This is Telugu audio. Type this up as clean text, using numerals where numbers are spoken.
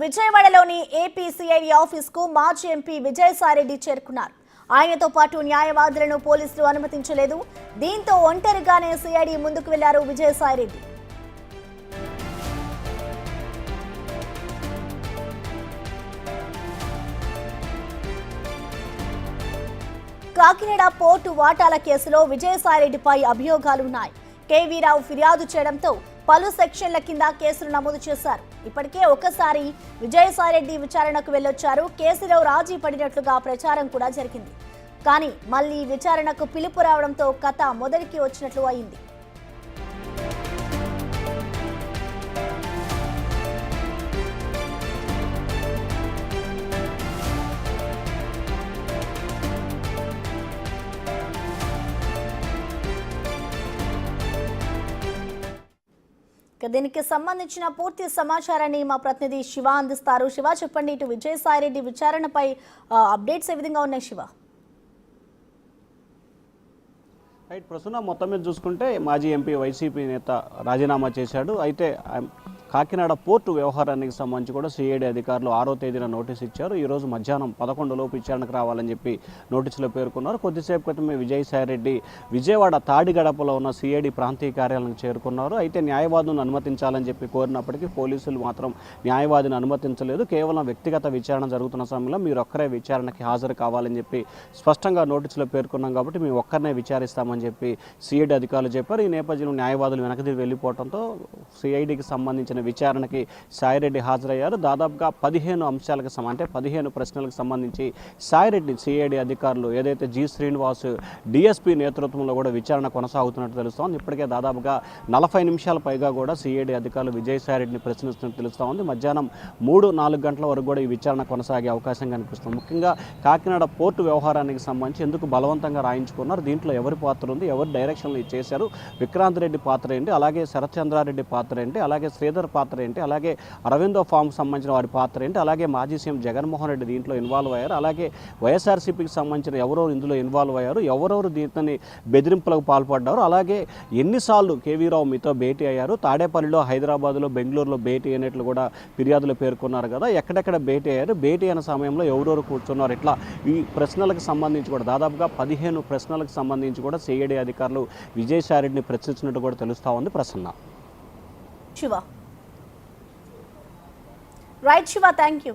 విజయవాడలోని ఏపీ సిఐడి ఆఫీస్ కు మాజీ ఎంపీ విజయసాయిరెడ్డి చేరుకున్నారు. ఆయనతో పాటు న్యాయవాదులను పోలీసులు అనుమతించలేదు. దీంతో ఒంటరిగానే సిఐడి ముందుకు వెళ్లారు విజయసాయిరెడ్డి. కాకినాడ పోర్టు వాటాల కేసులో విజయసాయిరెడ్డిపై అభియోగాలున్నాయి. కేవీరావు ఫిర్యాదు చేయడంతో పలు సెక్షన్ల కింద కేసులు నమోదు చేశారు. ఇప్పటికే ఒకసారి విజయసాయిరెడ్డి విచారణకు వెళ్లొచ్చారు. కేసులో రాజీ పడినట్లుగా ప్రచారం కూడా జరిగింది. కానీ మళ్లీ విచారణకు పిలుపు రావడంతో కథ మొదటికి వచ్చినట్లు అయింది. దీనికి సంబంధించిన పూర్తి సమాచారాన్ని మా ప్రతినిధి శివ అందిస్తారు. శివ, చెప్పండి, ఇటు విజయసాయిరెడ్డి విచారణపై అప్డేట్స్ ఏ విధంగా ఉన్నాయి శివ? రైట్, ప్రస్తుతం మొత్తం మీద చూసుకుంటే మాజీ ఎంపీ వైసీపీ నేత రాజీనామా చేశాడు. అయితే కాకినాడ పోర్టు వ్యవహారానికి సంబంధించి కూడా సిఐడి అధికారులు 6వ తేదీన నోటీస్ ఇచ్చారు. ఈరోజు మధ్యాహ్నం 11 లోపు విచారణకు రావాలని చెప్పి నోటీసులో పేర్కొన్నారు. కొద్దిసేపు క్రితమే విజయసాయిరెడ్డి విజయవాడ తాడిగడపలో ఉన్న సిఐడి ప్రాంతీయ కార్యాలయానికి చేరుకున్నారు. అయితే న్యాయవాదులను అనుమతించాలని చెప్పి కోరినప్పటికీ పోలీసులు మాత్రం న్యాయవాదిని అనుమతించలేదు. కేవలం వ్యక్తిగత విచారణ జరుగుతున్న సమయంలో మీరు ఒక్కరే విచారణకి హాజరు కావాలని చెప్పి స్పష్టంగా నోటీసులో పేర్కొన్నాం కాబట్టి మేము ఒక్కరినే విచారిస్తామని చెప్పి సిఐడి అధికారులు చెప్పారు. ఈ నేపథ్యంలో న్యాయవాదులు వెనక్కి వెళ్ళిపోవడంతో సిఐడికి సంబంధించిన విచారణకి సాయిరెడ్డి హాజరయ్యారు. దాదాపుగా 15 అంశాలకు అంటే 15 ప్రశ్నలకు సంబంధించి సాయిరెడ్డి సిఐడి అధికారులు ఏదైతే జి శ్రీనివాస్ డిఎస్పీ నేతృత్వంలో కూడా విచారణ కొనసాగుతున్నట్టు తెలుస్తోంది. ఇప్పటికే దాదాపుగా 40 నిమిషాల పైగా కూడా సిఐడి అధికారులు విజయసాయిరెడ్డిని ప్రశ్నిస్తున్నట్టు తెలుస్తోంది. మధ్యాహ్నం 3-4 గంటల వరకు కూడా ఈ విచారణ కొనసాగే అవకాశం కనిపిస్తుంది. ముఖ్యంగా కాకినాడ పోర్టు వ్యవహారానికి సంబంధించి ఎందుకు బలవంతంగా రాయించుకున్నారు, దీంట్లో ఎవరి పాత్ర ఉంది, ఎవరి డైరెక్షన్లు చేశారు, విక్రాంత్ రెడ్డి పాత్ర ఏంటి, అలాగే శరత్చంద్రారెడ్డి పాత్ర ఏంటి, అలాగే శ్రీధర్ పాత్ర ఏంటి, అలాగే అరవిందో ఫామ్కి సంబంధించిన వారి పాత్ర ఏంటి, అలాగే మాజీ సీఎం జగన్మోహన్ రెడ్డి దీంట్లో ఇన్వాల్వ్ అయ్యారు, అలాగే వైఎస్ఆర్సీపీకి సంబంధించిన ఎవరెవరు ఇందులో ఇన్వాల్వ్ అయ్యారు, ఎవరెవరు దీంతో బెదిరింపులకు పాల్పడ్డారు, అలాగే ఎన్నిసార్లు కేవీరావు మీతో భేటీ అయ్యారు, తాడేపల్లిలో, హైదరాబాద్లో, బెంగళూరులో భేటీ అయినట్లు కూడా ఫిర్యాదులు పేర్కొన్నారు కదా, ఎక్కడెక్కడ భేటీ అయ్యారు, భేటీ అయిన సమయంలో ఎవరెవరు కూర్చున్నారు, ఇట్లా ఈ ప్రశ్నలకు సంబంధించి కూడా దాదాపుగా 15 ప్రశ్నలకు సంబంధించి కూడా సిఐడి అధికారులు విజయసాయిరెడ్డిని ప్రశ్నించినట్టు కూడా తెలుస్తూ ఉంది. Prasanna. Shiva, right Shiva, thank you.